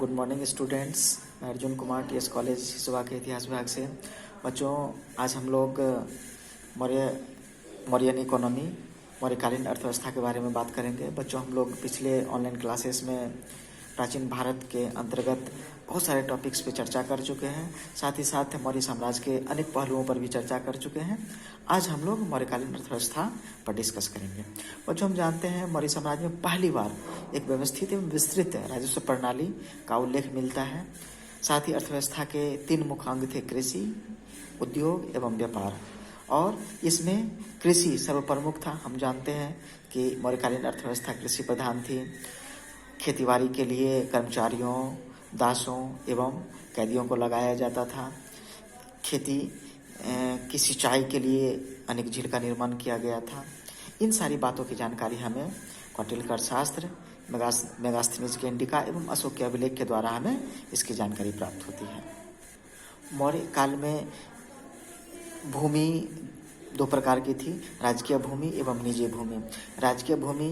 Good morning students. मैं Arjun Kumar TS college Siswa के इतिहास विभाग से। बच्चों, आज हम लोग मौर्यन इकोनॉमी, मौर्यकालीन अर्थव्यवस्था के बारे में बात करेंगे। बच्चों, हम लोग पिछले ऑनलाइन क्लासेस में प्राचीन भारत के अंतर्गत बहुत सारे टॉपिक्स पे चर्चा कर चुके हैं। साथ ही साथ मौर्य साम्राज्य के अनेक पहलुओं पर भी चर्चा कर चुके हैं। आज हम लोग मौर्यकालीन अर्थव्यवस्था पर डिस्कस करेंगे। बच्चों, हम जानते हैं मौर्य साम्राज्य में पहली बार एक व्यवस्थित एवं विस्तृत राजस्व प्रणाली का उल्लेख मिलता है। साथ ही अर्थव्यवस्था के 3 मुख्य अंग थे: कृषि, उद्योग एवं व्यापार। और इसमें कृषि सर्वप्रमुख था। हम जानते हैं कि मौर्यकालीन अर्थव्यवस्था कृषि प्रधान थी। खेतीबाड़ी के लिए कर्मचारियों, दासों एवं कैदियों को लगाया जाता था। खेती की सिंचाई के लिए अनेक झील का निर्माण किया गया था। इन सारी बातों की जानकारी हमें कौटिल्य का अर्थशास्त्र, मेगास्थनीज के इंडिका एवं अशोक के अभिलेख के द्वारा हमें इसकी जानकारी प्राप्त होती है। मौर्य काल में भूमि 2 प्रकार की थी: राजकीय भूमि एवं निजी भूमि। राजकीय भूमि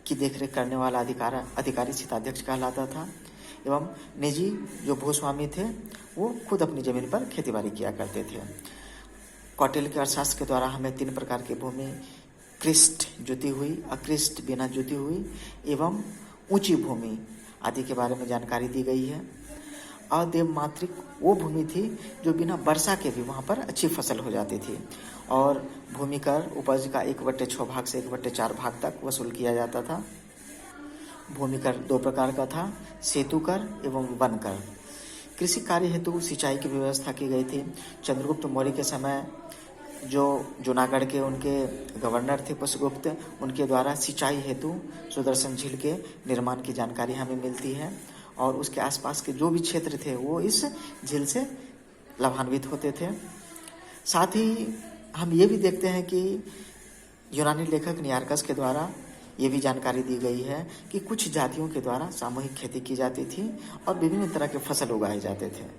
की देखरेख करने वाला अधिकारी क्षेत्राध्यक्ष कहलाता था एवं निजी जो भूस्वामी थे वो खुद अपनी जमीन पर खेतीबाड़ी किया करते थे। कौटिल्य के अर्थशास्त्र के द्वारा हमें 3 प्रकार की भूमि, कृष्ट जुती हुई, अकृष्ट बिना जुती हुई एवं ऊंची भूमि आदि के बारे में जानकारी दी गई है। अदेवमात्रिक वो भूमि थी जो बिना वर्षा के भी वहाँ पर अच्छी फसल हो जाती थी। और भूमि कर उपज का 1/6 भाग से 1/4 भाग तक वसूल किया जाता था। भूमि कर 2 प्रकार का था: सेतु कर एवं वन कर। कृषि कार्य हेतु सिंचाई की व्यवस्था की गई थी। चंद्रगुप्त मौर्य के समय जो जूनागढ़ के उनके गवर्नर थे पुष्यगुप्त, उनके द्वारा सिंचाई हेतु सुदर्शन झील के निर्माण की जानकारी हमें मिलती है। और उसके आसपास के जो भी क्षेत्र थे वो इस झील से लाभान्वित होते थे। साथ ही हम ये भी देखते हैं कि यूनानी लेखक नियार्कस के द्वारा ये भी जानकारी दी गई है कि कुछ जातियों के द्वारा सामूहिक खेती की जाती थी और विभिन्न तरह के फसल उगाए जाते थे।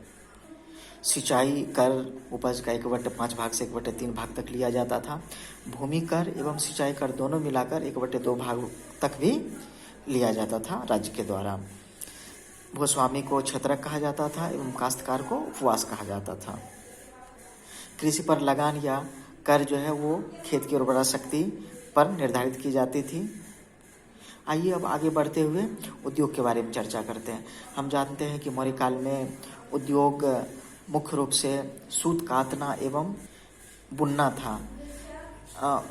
सिंचाई कर उपज का 1/5 भाग से 1/3 भाग तक लिया जाता था। भूमि कर एवं सिंचाई कर दोनों मिलाकर 1/2 भाग तक भी लिया जाता था राज्य के द्वारा। भूस्वामी को छत्रक कहा जाता था एवं काश्तकार को उपवास कहा जाता था। कृषि पर लगान या कर जो है वो खेत की उर्वरा शक्ति पर निर्धारित की जाती थी। आइए अब आगे बढ़ते हुए उद्योग के बारे में चर्चा करते हैं। हम जानते हैं कि मौर्य काल में उद्योग मुख्य रूप से सूत कातना एवं बुनना था।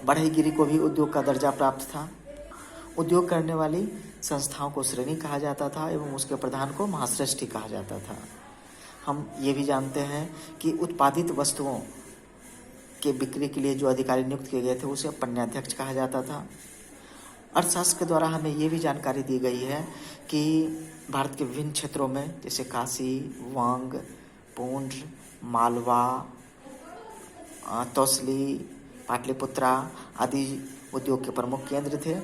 बढ़ईगिरी को भी उद्योग का दर्जा प्राप्त था। उद्योग करने वाली संस्थाओं को श्रेणी कहा जाता था एवं उसके प्रधान को महाश्रेष्ठी कहा जाता था। हम ये भी जानते हैं कि उत्पादित वस्तुओं के बिक्री के लिए जो अधिकारी नियुक्त किए गए थे उसे पन्याध्यक्ष कहा जाता था। अर्थशास्त्र के द्वारा हमें ये भी जानकारी दी गई है कि भारत के विभिन्न क्षेत्रों में जैसे काशी, वांग, पूंड्र, मालवा, तौसली, पाटलिपुत्रा आदि उद्योग के प्रमुख केंद्र थे।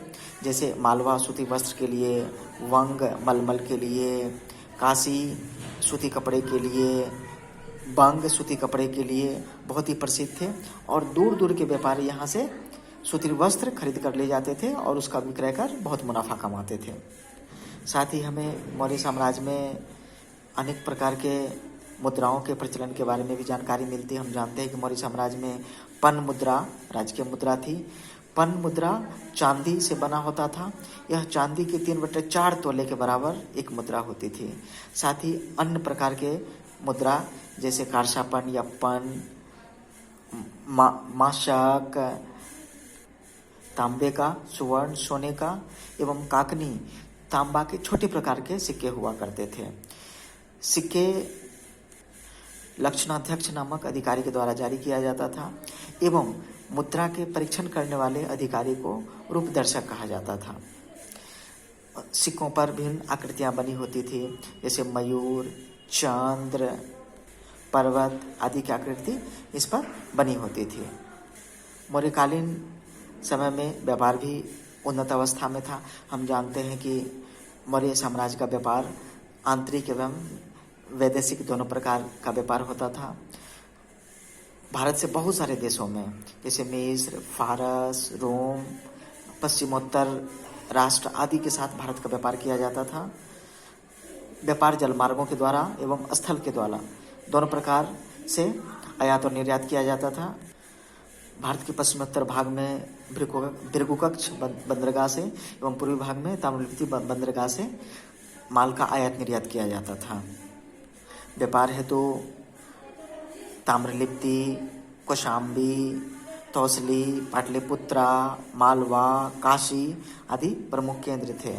जैसे मालवा सूती वस्त्र के लिए, वंग मलमल के लिए, काशी सूती कपड़े के लिए, बंग सूती कपड़े के लिए बहुत ही प्रसिद्ध थे। और दूर दूर के व्यापारी यहाँ से सूती वस्त्र खरीद कर ले जाते थे और उसका विक्रय कर बहुत मुनाफा कमाते थे। साथ ही हमें मौर्य साम्राज्य में अनेक प्रकार के मुद्राओं के प्रचलन के बारे में भी जानकारी मिलती है। हम जानते हैं कि मौर्य साम्राज्य में पन मुद्रा राजकीय मुद्रा थी। पन मुद्रा चांदी से बना होता था। यह चांदी के 3/4 तोले के बराबर एक मुद्रा होती थी। साथ ही अन्य प्रकार के मुद्रा जैसे कारसापन या पन, माशक, तांबे का, सुवर्ण सोने का एवं काकनी तांबा के छोटे प्रकार के सिक्के हुआ करते थे। सिक्के लक्षणाध्यक्ष नामक अधिकारी के द्वारा जारी किया जाता था एवं मुद्रा के परीक्षण करने वाले अधिकारी को रूपदर्शक कहा जाता था। सिक्कों पर भिन्न आकृतियां बनी होती थी जैसे मयूर, चंद्र, पर्वत आदि की आकृति इस पर बनी होती थी। मौर्यकालीन समय में व्यापार भी उन्नत अवस्था में था। हम जानते हैं कि मौर्य साम्राज्य का व्यापार आंतरिक एवं वैदेशिक दोनों प्रकार का व्यापार होता था। भारत से बहुत सारे देशों में जैसे मिस्र, फारस, रोम, पश्चिमोत्तर राष्ट्र आदि के साथ भारत का व्यापार किया जाता था। व्यापार जलमार्गों के द्वारा एवं स्थल के द्वारा दोनों प्रकार से आयात और निर्यात किया जाता था। भारत के पश्चिमोत्तर भाग में भृगुकक्ष बंदरगाह से एवं पूर्वी भाग में ताम्रलिप्ति बंदरगाह से माल का आयात निर्यात किया जाता था। व्यापार हेतु ताम्रलिप्ति, कौशाम्बी, तौसली, पाटलिपुत्रा, मालवा, काशी आदि प्रमुख केंद्र थे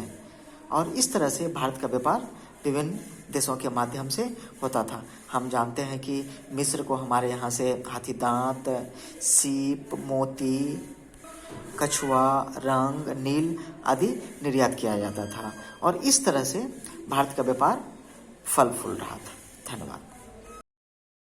और इस तरह से भारत का व्यापार विभिन्न देशों के माध्यम से होता था। हम जानते हैं कि मिस्र को हमारे यहाँ से हाथी दांत, सीप, मोती, कछुआ, रंग, नील आदि निर्यात किया जाता था और इस तरह से भारत का व्यापार फल फूल रहा था। धन्यवाद।